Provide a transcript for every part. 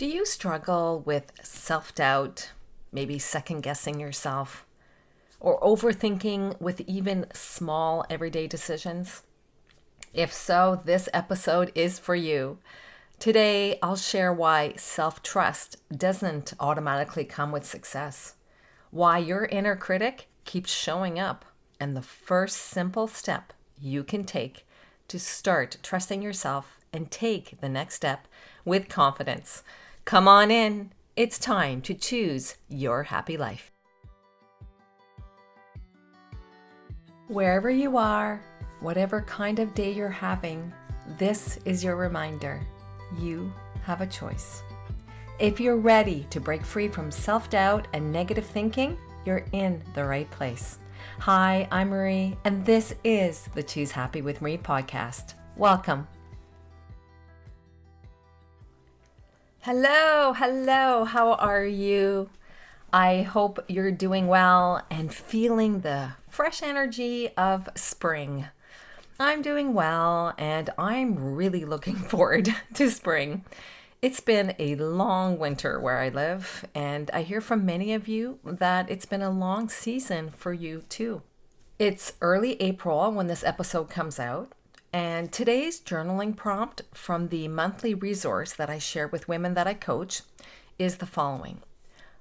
Do you struggle with self-doubt, maybe second-guessing yourself, or overthinking with even small everyday decisions? If so, this episode is for you. Today, I'll share why self-trust doesn't automatically come with success, why your inner critic keeps showing up, and the first simple step you can take to start trusting yourself and take the next step with confidence. Come on in. It's time to choose your happy life. Wherever you are, whatever kind of day you're having, this is your reminder. You have a choice. If you're ready to break free from self-doubt and negative thinking, you're in the right place. Hi, I'm Marie, and this is the Choose Happy with Marie podcast. Welcome. Hello, how are you? I hope you're doing well and feeling the fresh energy of spring. I'm doing well and I'm really looking forward to spring. It's been a long winter where I live, and I hear from many of you that it's been a long season for you too. It's early April when this episode comes out. And today's journaling prompt from the monthly resource that I share with women that I coach is the following.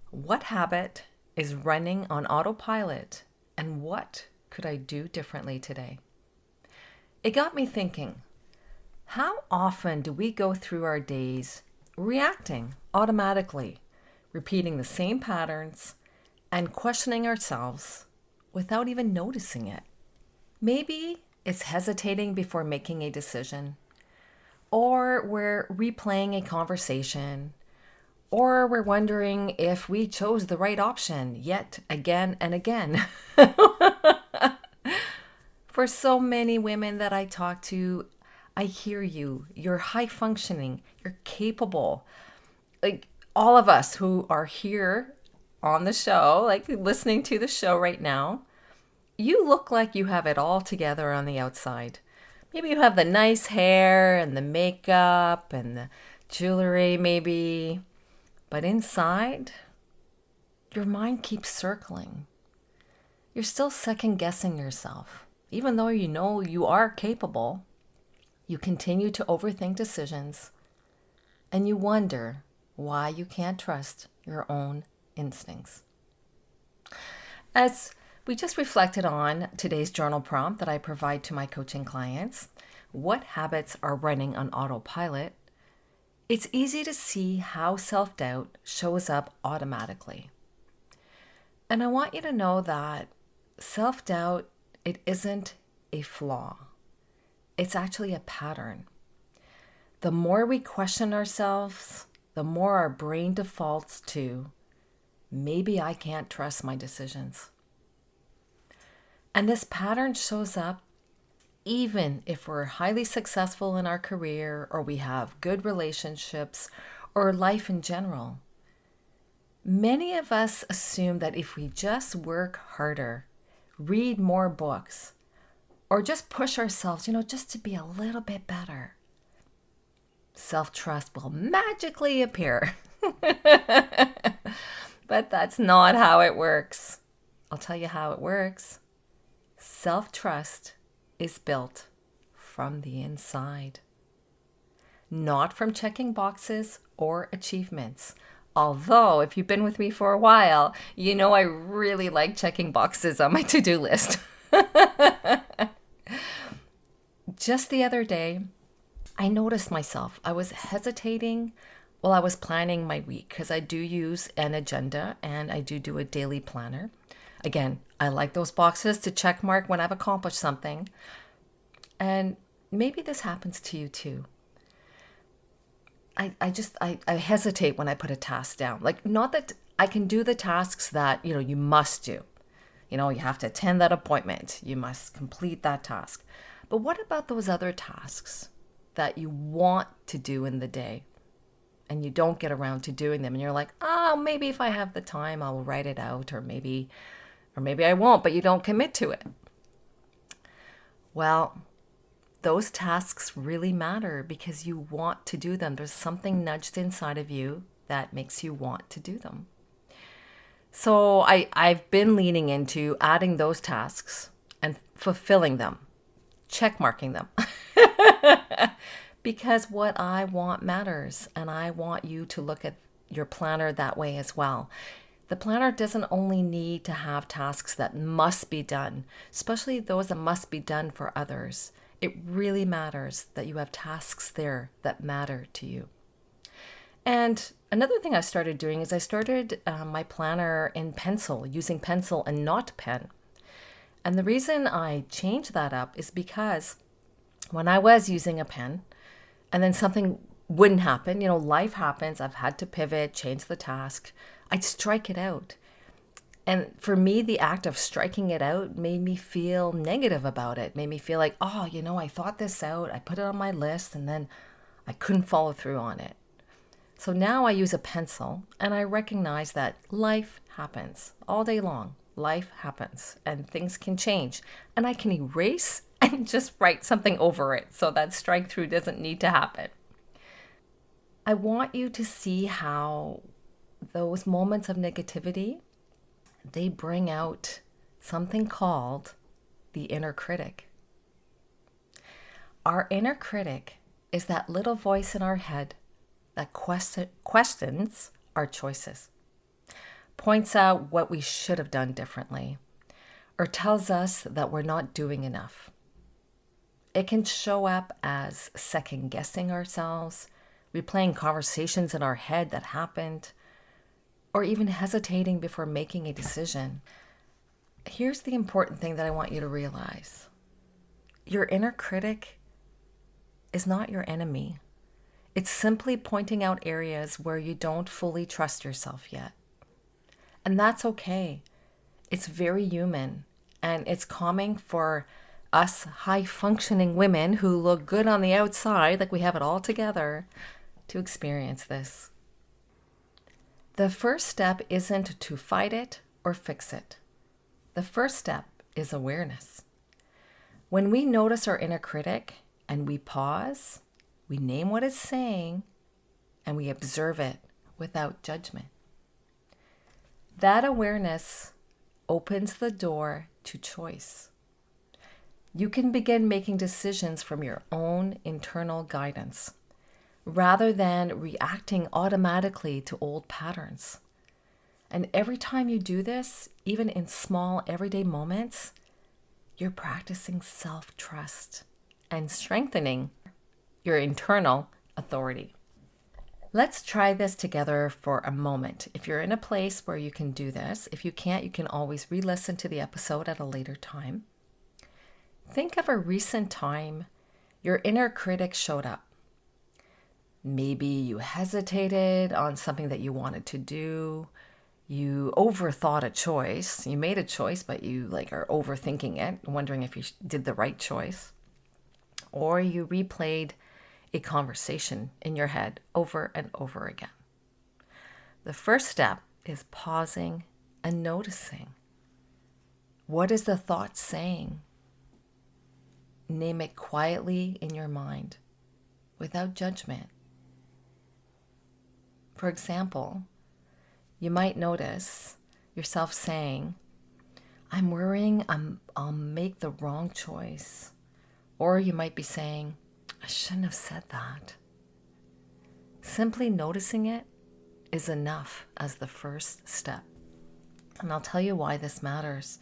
What habit is running on autopilot, and what could I do differently today? It got me thinking, how often do we go through our days reacting automatically, repeating the same patterns and questioning ourselves without even noticing it? Maybe it's hesitating before making a decision, or we're replaying a conversation, or we're wondering if we chose the right option yet again and again. For so many women that I talk to, I hear you. You're high functioning, you're capable. Like all of us who are here on the show, like listening to the show right now, you look like you have it all together on the outside. Maybe you have the nice hair and the makeup and the jewelry maybe, but inside, your mind keeps circling. You're still second guessing yourself. Even though you know you are capable, you continue to overthink decisions and you wonder why you can't trust your own instincts. As we just reflected on today's journal prompt that I provide to my coaching clients, what habits are running on autopilot? It's easy to see how self-doubt shows up automatically. And I want you to know that self-doubt, it isn't a flaw. It's actually a pattern. The more we question ourselves, the more our brain defaults to, maybe I can't trust my decisions. And this pattern shows up even if we're highly successful in our career or we have good relationships or life in general. Many of us assume that if we just work harder, read more books, or just push ourselves, just to be a little bit better, self-trust will magically appear. But that's not how it works. I'll tell you how it works. Self-trust is built from the inside, not from checking boxes or achievements. Although, if you've been with me for a while, you know I really like checking boxes on my to-do list. Just the other day, I noticed myself. I was hesitating while I was planning my week because I do use an agenda and I do a daily planner. Again, I like those boxes to check mark when I've accomplished something. And maybe this happens to you too. I hesitate when I put a task down. Like, not that I can do the tasks that, you must do. You have to attend that appointment. You must complete that task. But what about those other tasks that you want to do in the day and you don't get around to doing them? And you're like, oh, maybe if I have the time, I'll write it out, or maybe I won't, but you don't commit to it. Well, those tasks really matter because you want to do them. There's something nudged inside of you that makes you want to do them. So I've been leaning into adding those tasks and fulfilling them, check marking them. Because what I want matters, and I want you to look at your planner that way as well. The planner doesn't only need to have tasks that must be done, especially those that must be done for others. It really matters that you have tasks there that matter to you. And another thing I started doing is I started my planner in pencil, using pencil and not pen. And the reason I changed that up is because when I was using a pen and then something wouldn't happen, life happens, I've had to pivot, change the task, I'd strike it out. And for me, the act of striking it out made me feel negative about it, made me feel like, I thought this out, I put it on my list, and then I couldn't follow through on it. So now I use a pencil, and I recognize that life happens all day long. Life happens, and things can change. And I can erase and just write something over it so that strike through doesn't need to happen. I want you to see how those moments of negativity, they bring out something called the inner critic. Our inner critic is that little voice in our head that questions our choices, points out what we should have done differently, or tells us that we're not doing enough. It can show up as second-guessing ourselves, replaying conversations in our head that happened, or even hesitating before making a decision. Here's the important thing that I want you to realize. Your inner critic is not your enemy. It's simply pointing out areas where you don't fully trust yourself yet. And that's okay. It's very human, and it's common for us high-functioning women who look good on the outside, like we have it all together, to experience this. The first step isn't to fight it or fix it. The first step is awareness. When we notice our inner critic and we pause, we name what it's saying, and we observe it without judgment. That awareness opens the door to choice. You can begin making decisions from your own internal guidance, rather than reacting automatically to old patterns. And every time you do this, even in small everyday moments, you're practicing self-trust and strengthening your internal authority. Let's try this together for a moment. If you're in a place where you can do this, if you can't, you can always re-listen to the episode at a later time. Think of a recent time your inner critic showed up. Maybe you hesitated on something that you wanted to do. You overthought a choice. You made a choice, but you are overthinking it, wondering if you did the right choice. Or you replayed a conversation in your head over and over again. The first step is pausing and noticing. What is the thought saying? Name it quietly in your mind without judgment. For example, you might notice yourself saying, I'm worrying I'll make the wrong choice. Or you might be saying, I shouldn't have said that. Simply noticing it is enough as the first step. And I'll tell you why this matters.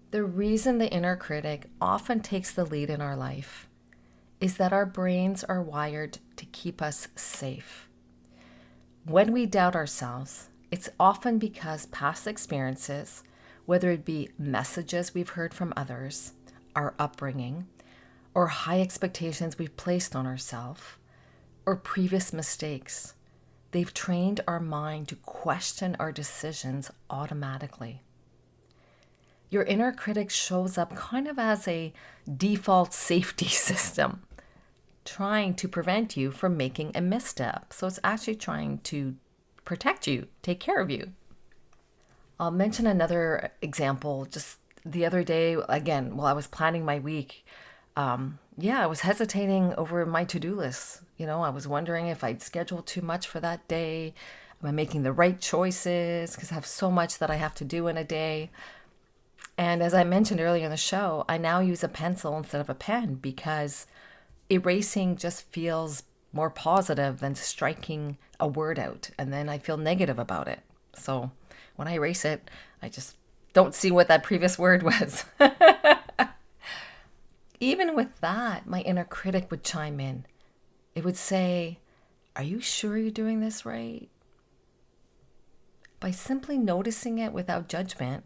The reason the inner critic often takes the lead in our life is that our brains are wired to keep us safe. When we doubt ourselves, it's often because past experiences, whether it be messages we've heard from others, our upbringing, or high expectations we've placed on ourselves, or previous mistakes, they've trained our mind to question our decisions automatically. Your inner critic shows up kind of as a default safety system, trying to prevent you from making a misstep. So it's actually trying to protect you, take care of you. I'll mention another example. Just the other day, again, while I was planning my week, I was hesitating over my to-do list. I was wondering if I'd scheduled too much for that day. Am I making the right choices? Because I have so much that I have to do in a day. And as I mentioned earlier in the show, I now use a pencil instead of a pen because erasing just feels more positive than striking a word out. And then I feel negative about it. So when I erase it, I just don't see what that previous word was. Even with that, my inner critic would chime in. It would say, "Are you sure you're doing this right?" By simply noticing it without judgment,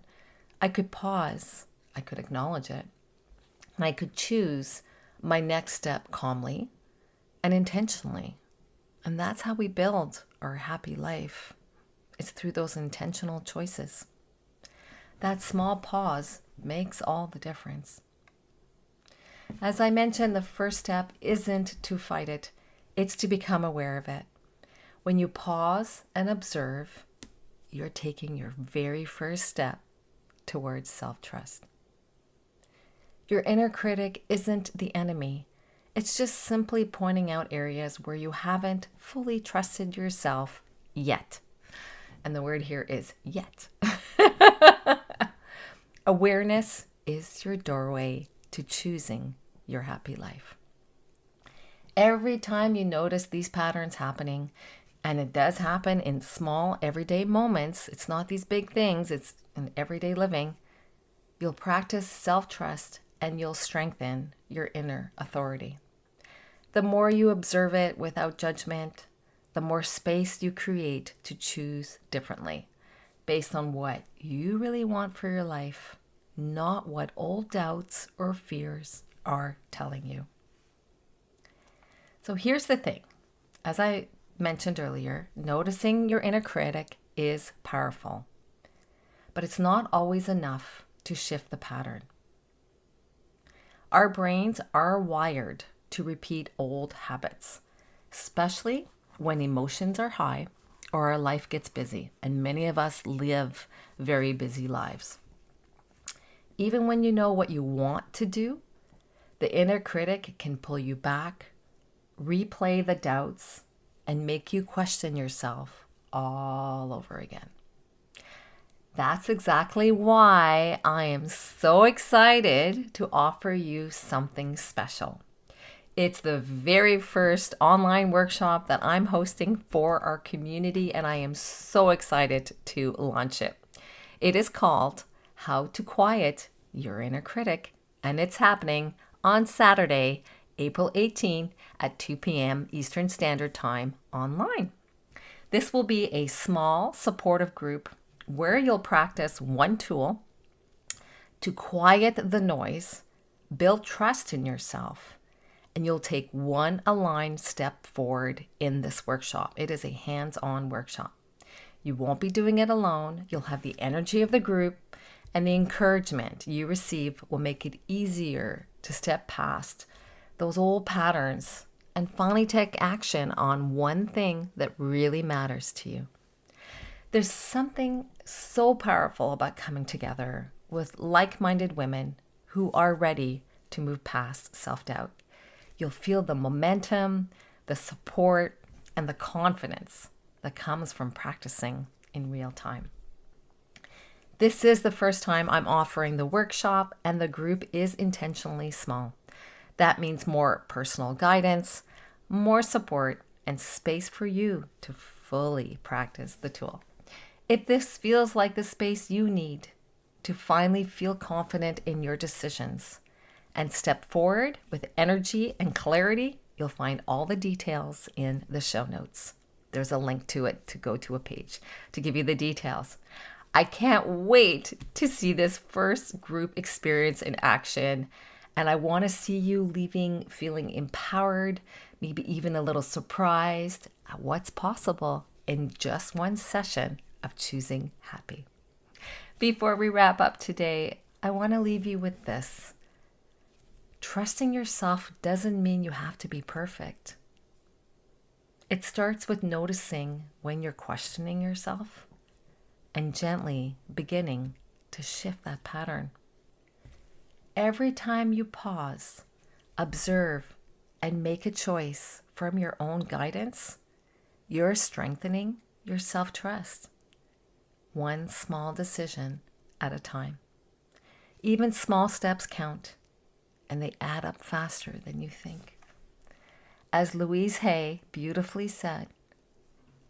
I could pause, I could acknowledge it, and I could choose my next step calmly and intentionally. And that's how we build our happy life. It's through those intentional choices. That small pause makes all the difference. As I mentioned, the first step isn't to fight it, it's to become aware of it. When you pause and observe, you're taking your very first step towards self-trust. Your inner critic isn't the enemy. It's just simply pointing out areas where you haven't fully trusted yourself yet. And the word here is yet. Awareness is your doorway to choosing your happy life. Every time you notice these patterns happening, and it does happen in small everyday moments, it's not these big things, it's in everyday living, you'll practice self-trust and you'll strengthen your inner authority. The more you observe it without judgment, the more space you create to choose differently, based on what you really want for your life, not what old doubts or fears are telling you. So here's the thing. As I mentioned earlier, noticing your inner critic is powerful, but it's not always enough to shift the pattern. Our brains are wired to repeat old habits, especially when emotions are high or our life gets busy, and many of us live very busy lives. Even when you know what you want to do, the inner critic can pull you back, replay the doubts, and make you question yourself all over again. That's exactly why I am so excited to offer you something special. It's the very first online workshop that I'm hosting for our community, and I am so excited to launch it. It is called How to Quiet Your Inner Critic, and it's happening on Saturday, April 18th at 2 p.m. Eastern Standard Time online. This will be a small, supportive group where you'll practice one tool to quiet the noise, build trust in yourself, and you'll take one aligned step forward in this workshop. It is a hands-on workshop. You won't be doing it alone. You'll have the energy of the group, and the encouragement you receive will make it easier to step past those old patterns and finally take action on one thing that really matters to you. There's something so powerful about coming together with like-minded women who are ready to move past self-doubt. You'll feel the momentum, the support, and the confidence that comes from practicing in real time. This is the first time I'm offering the workshop, and the group is intentionally small. That means more personal guidance, more support, and space for you to fully practice the tool. If this feels like the space you need to finally feel confident in your decisions and step forward with energy and clarity, you'll find all the details in the show notes. There's a link to it to go to a page to give you the details. I can't wait to see this first group experience in action, and I want to see you leaving feeling empowered, maybe even a little surprised at what's possible in just one session of choosing happy. Before we wrap up today, I want to leave you with this. Trusting yourself doesn't mean you have to be perfect. It starts with noticing when you're questioning yourself and gently beginning to shift that pattern. Every time you pause, observe, and make a choice from your own guidance, you're strengthening your self-trust. One small decision at a time. Even small steps count, and they add up faster than you think. As Louise Hay beautifully said,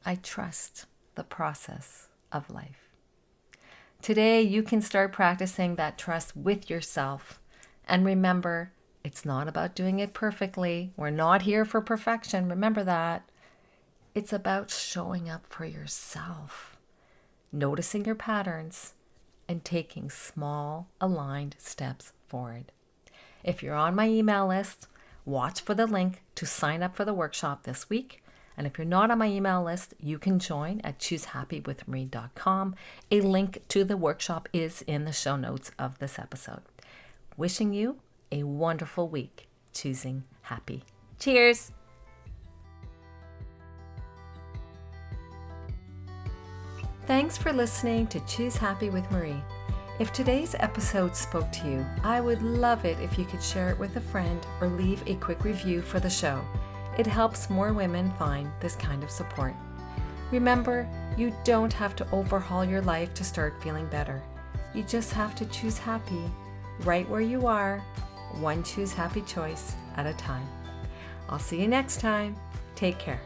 I trust the process of life. Today, you can start practicing that trust with yourself. And remember, it's not about doing it perfectly. We're not here for perfection. Remember that. It's about showing up for yourself, noticing your patterns, and taking small, aligned steps forward. If you're on my email list, watch for the link to sign up for the workshop this week. And if you're not on my email list, you can join at choosehappywithmarie.com. A link to the workshop is in the show notes of this episode. Wishing you a wonderful week choosing happy. Cheers! Thanks for listening to Choose Happy with Marie. If today's episode spoke to you, I would love it if you could share it with a friend or leave a quick review for the show. It helps more women find this kind of support. Remember, you don't have to overhaul your life to start feeling better. You just have to choose happy right where you are, one choose happy choice at a time. I'll see you next time. Take care.